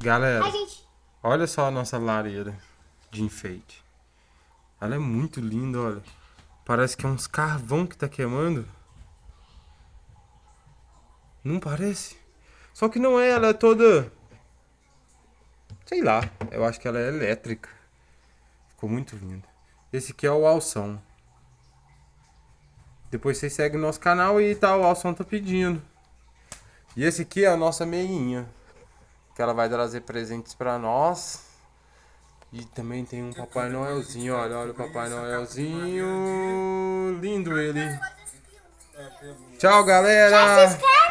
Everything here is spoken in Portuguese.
Galera, A gente... olha só a nossa lareira de enfeite. Ela é muito linda, olha. Parece que é uns carvão que tá queimando. Não parece? Só que não é, ela é toda... Sei lá, eu acho que ela é elétrica. Ficou muito linda. Esse aqui é o alção. Depois vocês seguem o nosso canal e tá, o alção tá pedindo. E esse aqui é a nossa meinha. Que ela vai trazer presentes pra nós. E também tem um Papai Noelzinho, olha o Papai Noelzinho. Lindo ele. Tchau, Já se galera! inscreve!